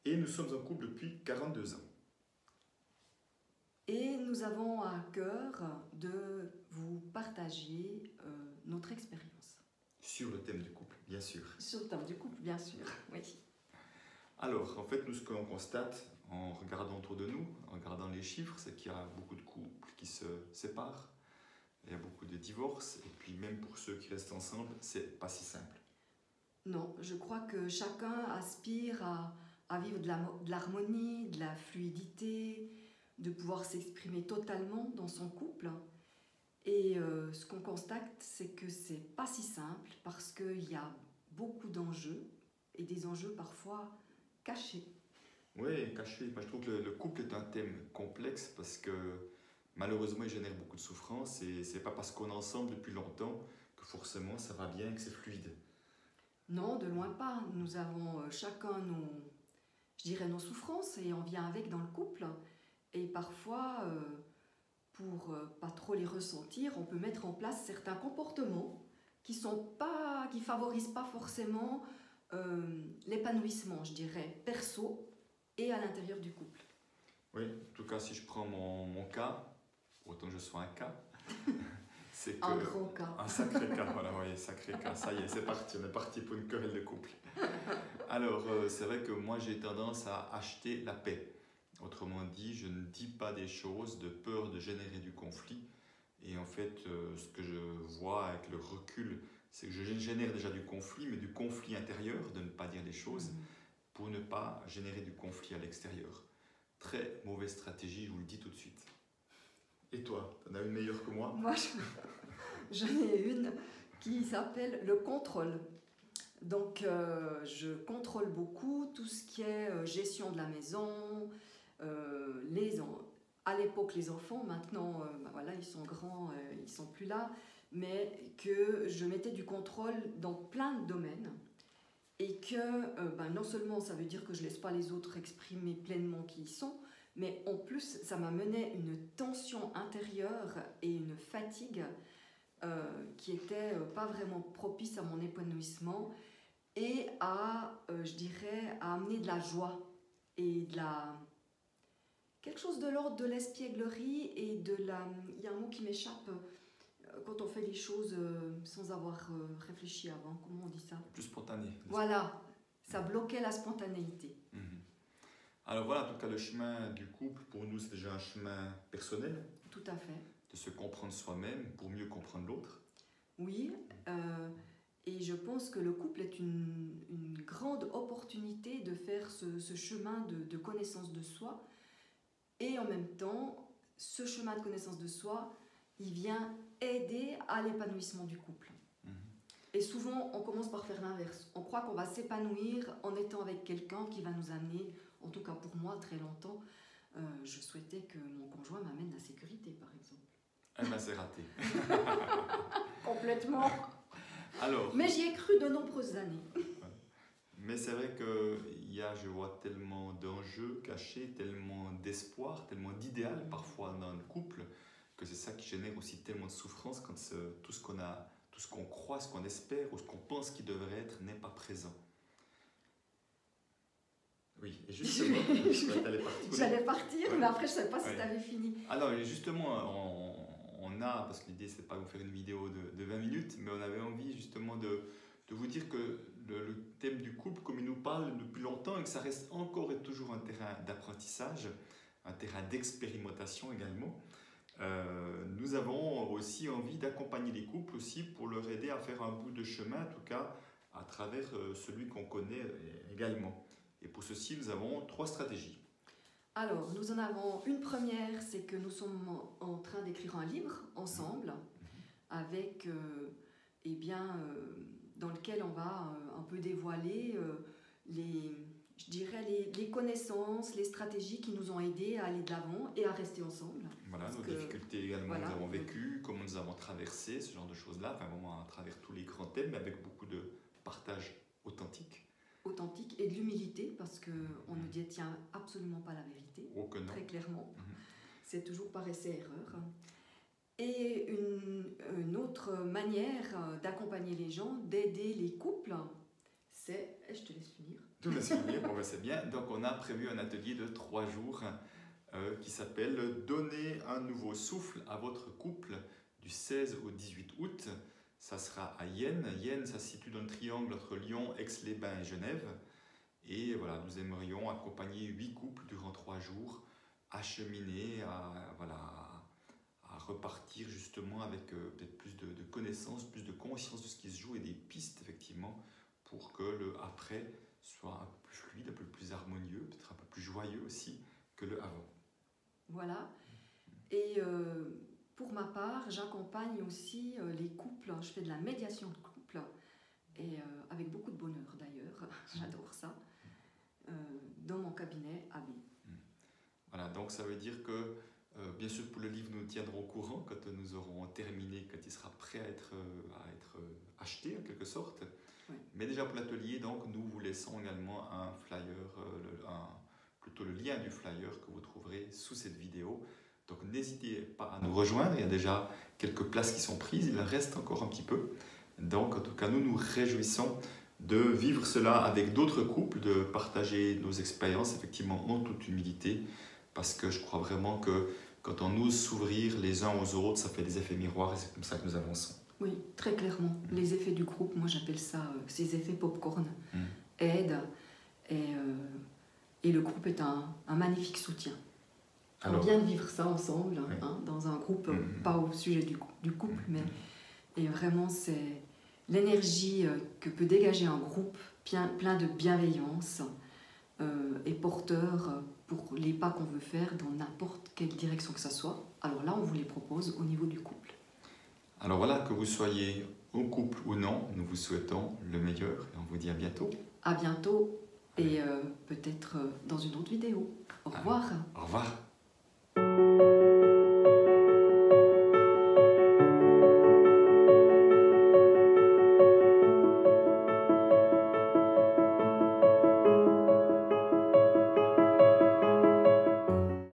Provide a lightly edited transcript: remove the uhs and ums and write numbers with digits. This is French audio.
et nous sommes en couple depuis 42 ans. Et nous avons à cœur de vous partager notre expérience. Sur le thème du couple, bien sûr. Sur le thème du couple, bien sûr, oui. Alors, en fait, nous, ce que l'on constate en regardant autour de nous, en regardant les chiffres, c'est qu'il y a beaucoup de couples qui se séparent, il y a beaucoup de divorces, et puis même pour ceux qui restent ensemble, c'est pas si simple. Non, je crois que chacun aspire à vivre de l'harmonie, de la fluidité, de pouvoir s'exprimer totalement dans son couple. Et ce qu'on constate, c'est que c'est pas si simple parce qu'il y a beaucoup d'enjeux et des enjeux parfois cachés. Oui, caché. Moi, je trouve que le couple est un thème complexe parce que malheureusement, il génère beaucoup de souffrance et c'est pas parce qu'on est ensemble depuis longtemps que forcément ça va bien et que c'est fluide. Non, de loin pas. Nous avons chacun nos souffrances et on vient avec dans le couple. Et parfois, pour pas trop les ressentir, on peut mettre en place certains comportements qui favorisent pas forcément l'épanouissement, je dirais, perso et à l'intérieur du couple. Oui, en tout cas, si je prends mon cas, autant que je sois un cas, c'est que... Un gros cas. Un sacré cas, voilà, oui, sacré cas. Ça y est, c'est parti, on est parti pour une querelle de couple. Alors, c'est vrai que moi, j'ai tendance à acheter la paix. Autrement dit, je ne dis pas des choses de peur de générer du conflit. Et en fait, ce que je vois avec le recul, c'est que je génère déjà du conflit, mais du conflit intérieur, de ne pas dire les choses, pour ne pas générer du conflit à l'extérieur. Très mauvaise stratégie, je vous le dis tout de suite. Et toi, t'en as une meilleure que moi? Moi, j'en ai une qui s'appelle le contrôle. Donc, je contrôle beaucoup tout ce qui est gestion de la maison, à l'époque les enfants, maintenant voilà, ils sont grands, ils sont plus là, mais que je mettais du contrôle dans plein de domaines et que non seulement ça veut dire que je laisse pas les autres exprimer pleinement qui ils sont, mais en plus ça m'a mené une tension intérieure et une fatigue qui était pas vraiment propice à mon épanouissement et je dirais, à amener de la joie et quelque chose de l'ordre de l'espièglerie et il y a un mot qui m'échappe quand on fait les choses sans avoir réfléchi avant. Comment on dit ça? Plus spontané. Voilà, ça bloquait la spontanéité. Alors voilà, en tout cas, le chemin du couple, pour nous, c'est déjà un chemin personnel. Tout à fait. De se comprendre soi-même pour mieux comprendre l'autre. Oui, et je pense que le couple est une grande opportunité de faire ce chemin de connaissance de soi. Et en même temps, ce chemin de connaissance de soi, il vient aider à l'épanouissement du couple. Et souvent, on commence par faire l'inverse. On croit qu'on va s'épanouir en étant avec quelqu'un qui va nous amener, en tout cas pour moi, très longtemps, je souhaitais que mon conjoint m'amène la sécurité, par exemple. Eh ben, c'est raté. Complètement. Alors, mais j'y ai cru de nombreuses années. Mais c'est vrai qu'il y a, je vois, tellement d'enjeux cachés, tellement d'espoir, tellement d'idéal parfois dans le couple, que c'est ça qui génère aussi tellement de souffrance quand tout ce qu'on croit, ce qu'on espère ou ce qu'on pense qu'il devrait être n'est pas présent. Oui, et justement, j'allais partir, mais après je ne savais pas si tu avais fini. Alors justement, parce que l'idée c'est pas de vous faire une vidéo de 20 minutes, mais on avait envie justement de vous dire que le thème du couple, comme il nous parle depuis longtemps, et que ça reste encore et toujours un terrain d'apprentissage, un terrain d'expérimentation également, nous avons aussi envie d'accompagner les couples aussi pour leur aider à faire un bout de chemin, en tout cas à travers celui qu'on connaît également. Et pour ceci, nous avons 3 stratégies. Alors, nous en avons une première, c'est que nous sommes en train d'écrire un livre ensemble, avec, dans lequel on va un peu dévoiler les connaissances, les stratégies qui nous ont aidés à aller de l'avant et à rester ensemble. Voilà, nos difficultés également, nous avons vécu, comment nous avons traversé ce genre de choses-là, enfin vraiment à travers tous les grands thèmes, mais avec beaucoup de partage authentique. Authentique et de l'humilité, parce qu'on ne détient absolument pas la vérité, très clairement. C'est toujours par essai-erreur. Et une autre manière d'accompagner les gens, d'aider les couples, c'est, je te laisse finir. Tout laisse finir, bon, ben, c'est bien. Donc on a prévu un atelier de 3 jours qui s'appelle « Donner un nouveau souffle à votre couple » du 16 au 18 août. Ça sera à Yenne. Yenne, ça se situe dans le triangle entre Lyon, Aix-les-Bains et Genève. Et voilà, nous aimerions accompagner 8 couples durant 3 jours, acheminer à repartir justement avec peut-être plus de connaissances, plus de conscience de ce qui se joue et des pistes effectivement pour que le après soit un peu plus fluide, un peu plus harmonieux, peut-être un peu plus joyeux aussi que le avant. Voilà. Et pour ma part, j'accompagne aussi les couples. Je fais de la médiation de couple et avec beaucoup de bonheur d'ailleurs. J'adore ça. Dans mon cabinet à B. Voilà, donc ça veut dire que bien sûr pour le livre nous tiendrons au courant quand nous aurons terminé, quand il sera prêt à être acheté en quelque sorte. Oui. Mais déjà pour l'atelier, donc nous vous laissons également un flyer, plutôt le lien du flyer que vous trouverez sous cette vidéo. Donc n'hésitez pas à nous rejoindre, il y a déjà quelques places qui sont prises, il en reste encore un petit peu. Donc en tout cas nous nous réjouissons de vivre cela avec d'autres couples, de partager nos expériences effectivement en toute humilité, parce que je crois vraiment que quand on ose s'ouvrir les uns aux autres, ça fait des effets miroirs et c'est comme ça que nous avançons. Oui, très clairement. Les effets du groupe, moi j'appelle ça ces effets popcorn, aident et le groupe est un magnifique soutien. Alors, on vient de vivre ça ensemble, oui. Dans un groupe, pas au sujet du couple, mais et vraiment c'est l'énergie que peut dégager un groupe plein de bienveillance est porteur pour les pas qu'on veut faire dans n'importe quelle direction que ça soit. Alors là, on vous les propose au niveau du couple. Alors voilà, que vous soyez en couple ou non, nous vous souhaitons le meilleur et on vous dit à bientôt. À bientôt et peut-être dans une autre vidéo. Au revoir. Au revoir.